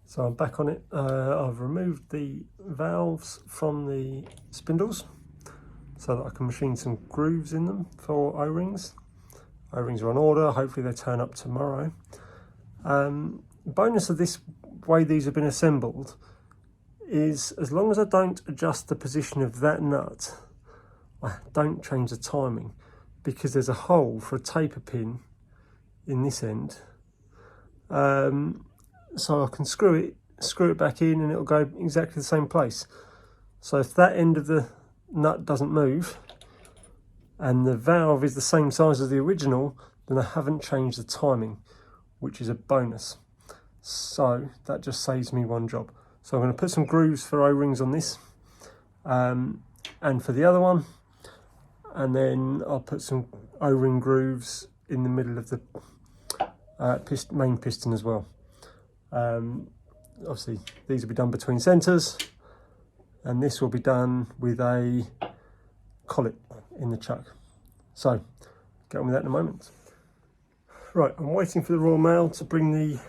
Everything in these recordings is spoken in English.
So I'm back on it. I've removed the valves from the spindles so that I can machine some grooves in them for O-rings. O-rings are on order, hopefully they turn up tomorrow. Bonus of this way these have been assembled is as long as I don't adjust the position of that nut, I don't change the timing, because there's a hole for a taper pin in this end. So I can screw it back in and it'll go exactly the same place. So if that end of the nut doesn't move and the valve is the same size as the original, then I haven't changed the timing, which is a bonus. So that just saves me one job. So I'm going to put some grooves for O-rings on this and for the other one, and then I'll put some O-ring grooves in the middle of the main piston as well. Obviously these will be done between centres, and this will be done with a collet in the chuck. So get on with that in a moment. Right, I'm waiting for the Royal Mail to bring the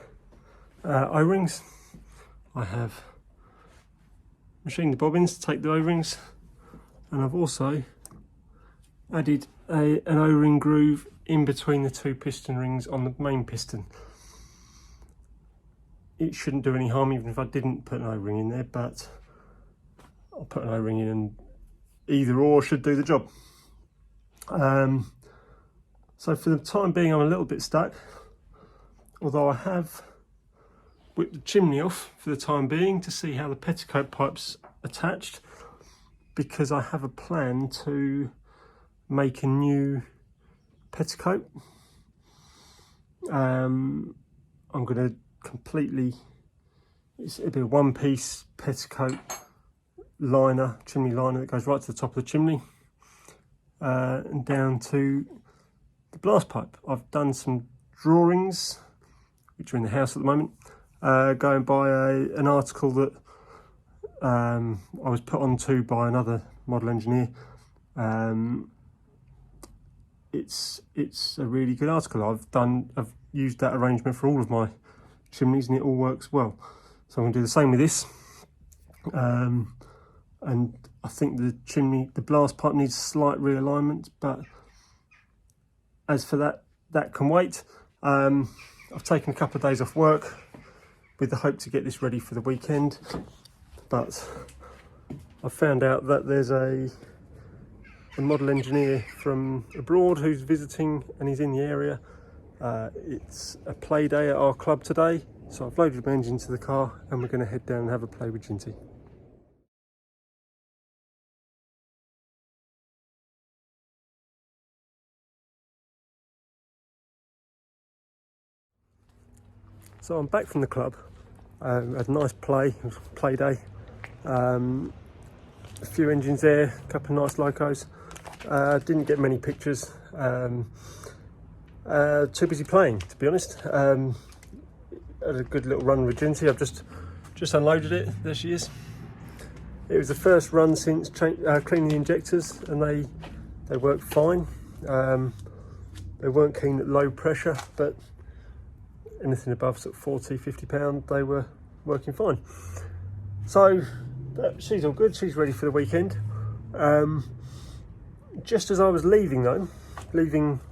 O-rings. I have machined the bobbins to take the O-rings, and I've also added an O-ring groove in between the two piston rings on the main piston. It shouldn't do any harm even if I didn't put an O-ring in there, but I'll put an O-ring in and either or should do the job. So for the time being I'm a little bit stuck, although I have whipped the chimney off for the time being to see how the petticoat pipe's attached, because I have a plan to make a new petticoat. I'm going to completely, it'll be a one-piece petticoat liner, chimney liner that goes right to the top of the chimney and down to the blast pipe. I've done some drawings which are in the house at the moment, going by an article that I was put onto by another model engineer. It's a really good article. I've used that arrangement for all of my chimneys and it all works well. So I'm going to do the same with this. And I think the blast pipe needs slight realignment, but as for that can wait. I've taken a couple of days off work with the hope to get this ready for the weekend, but I found out that there's a model engineer from abroad who's visiting and he's in the area. It's a play day at our club today, so I've loaded my engine to the car and we're going to head down and have a play with Ginty. So I'm back from the club. Had a nice play day. A few engines there, a couple of nice locos. Didn't get many pictures. Too busy playing, to be honest. Had a good little run with Ginty. I've just unloaded it. There she is. It was the first run since cleaning the injectors, and they worked fine. They weren't keen at low pressure, but anything above sort of 40, 50 pound, they were working fine. So she's all good. She's ready for the weekend. Just as I was leaving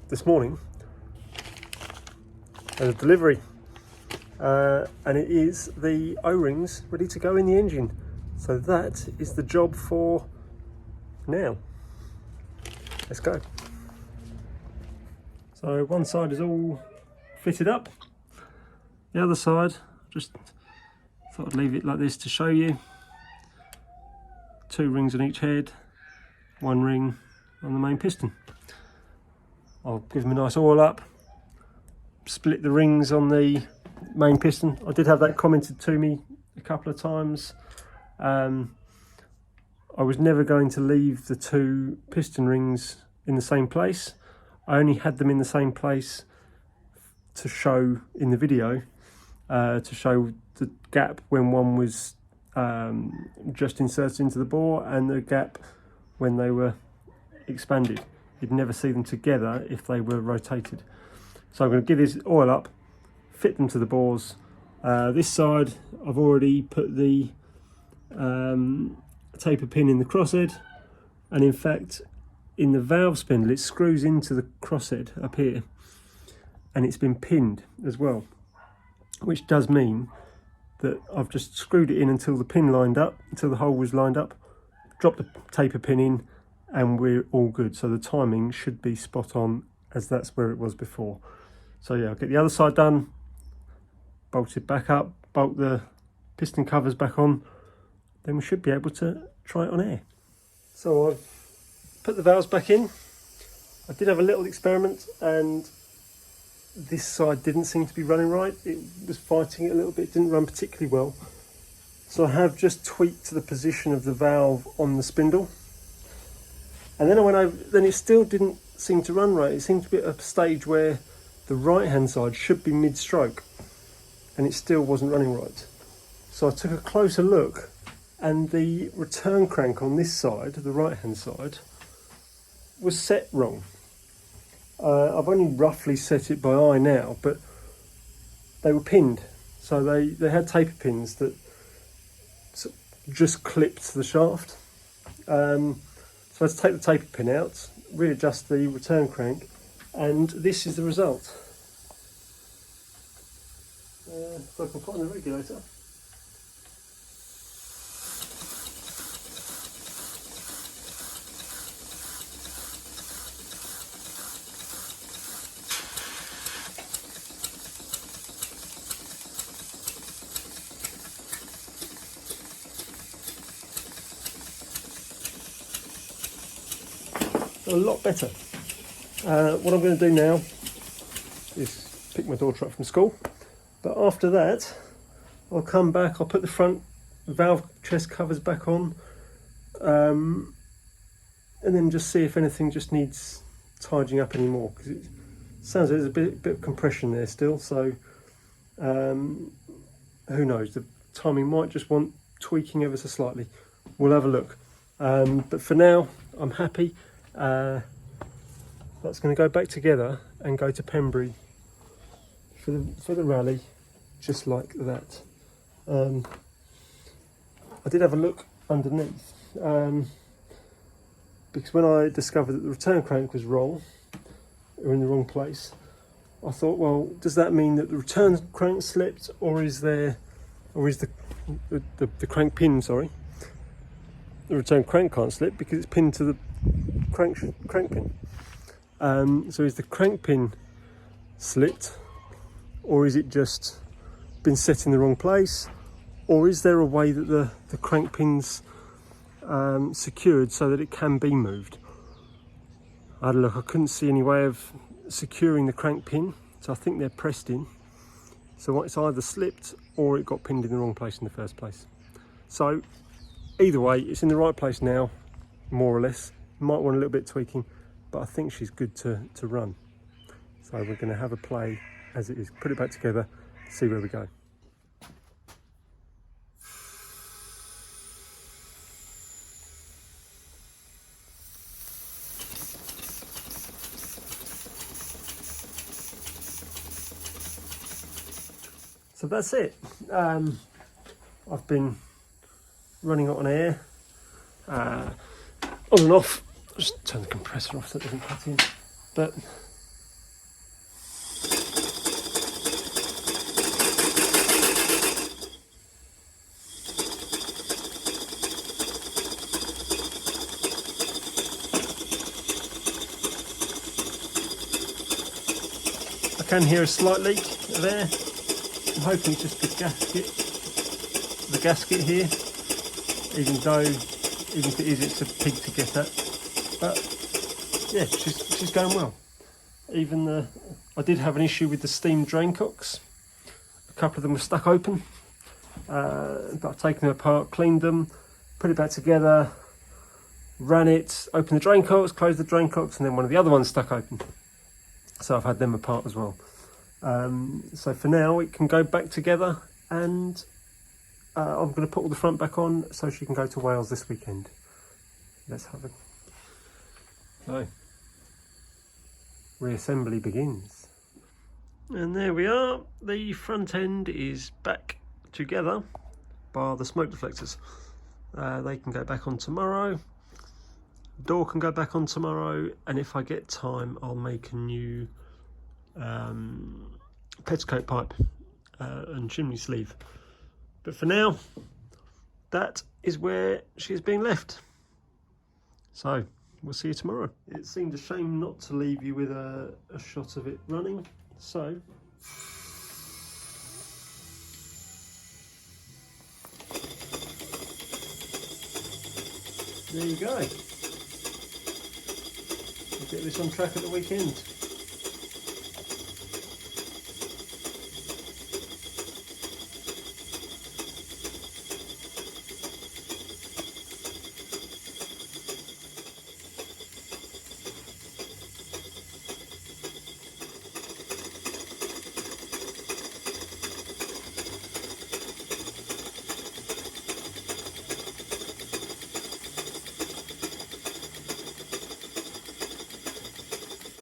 this morning, there's a delivery, and it is the O-rings ready to go in the engine. So that is the job for now. Let's go. So one side is all fitted up. The other side, just thought I'd leave it like this to show you. 2 rings on each head, 1 ring on the main piston. I'll give them a nice oil up, split the rings on the main piston. I did have that commented to me a couple of times. I was never going to leave the 2 piston rings in the same place. I only had them in the same place to show in the video, to show the gap when one was just inserted into the bore and the gap when they were expanded. You'd never see them together if they were rotated. So I'm going to give this oil up, fit them to the bores, This side I've already put the taper pin in the crosshead, and in fact in the valve spindle it screws into the crosshead up here, and it's been pinned as well, which does mean that I've just screwed it in until the pin lined up, until the hole was lined up, dropped the taper pin in, and we're all good. So the timing should be spot on, as that's where it was before. So yeah, I'll get the other side done, bolt it back up, bolt the piston covers back on, then we should be able to try it on air. So I've put the valves back in. I did have a little experiment, and this side didn't seem to be running right. It was fighting it a little bit, didn't run particularly well. So I have just tweaked the position of the valve on the spindle. And then I went over, then it still didn't seem to run right. It seemed to be at a stage where the right hand side should be mid-stroke, and it still wasn't running right. So I took a closer look, and the return crank on this side, the right hand side, was set wrong. I've only roughly set it by eye now, but they were pinned. So they had taper pins that just clipped the shaft. So I had to take the taper pin out, readjust the return crank, and this is the result. So I can put on the regulator. A lot better. What I'm going to do now is pick my daughter up from school, but after that I'll come back, I'll put the front valve chest covers back on, and then just see if anything just needs tidying up anymore, because it sounds like there's a bit of compression there still, so who knows, the timing might just want tweaking ever so slightly. We'll have a look, but for now I'm happy. That's going to go back together and go to Pembury for the rally, just like that. I did have a look underneath, because when I discovered that the return crank was wrong, or in the wrong place, I thought, well, does that mean that the return crank slipped, or is the crank pin, sorry, the return crank can't slip because it's pinned to the crank pin. So is the crank pin slipped, or is it just been set in the wrong place, or is there a way that the crank pin's secured so that it can be moved? I had a look, I couldn't see any way of securing the crank pin, so I think they're pressed in. So it's either slipped or it got pinned in the wrong place in the first place. So either way, it's in the right place now, more or less. Might want a little bit of tweaking, but I think she's good to run. So we're going to have a play as it is, put it back together, see where we go. So that's it. I've been running it on air, on and off. Just turn the compressor off so it doesn't cut in. But I can hear a slight leak there. I'm hoping it's just the gasket here, even if it is, it's a pig to get at. But yeah, she's going well. I did have an issue with the steam drain cocks. A couple of them were stuck open, but I've taken them apart, cleaned them, put it back together, ran it, opened the drain cocks, closed the drain cocks, and then one of the other ones stuck open. So I've had them apart as well. So for now it can go back together, and I'm going to put all the front back on so she can go to Wales this weekend. Let's have it. So, reassembly begins. And there we are, the front end is back together, bar the smoke deflectors. They can go back on tomorrow, the door can go back on tomorrow, and if I get time I'll make a new petticoat pipe and chimney sleeve. But for now, that is where she is being left. So we'll see you tomorrow. It seemed a shame not to leave you with a shot of it running, so there you go. We'll get this on track at the weekend.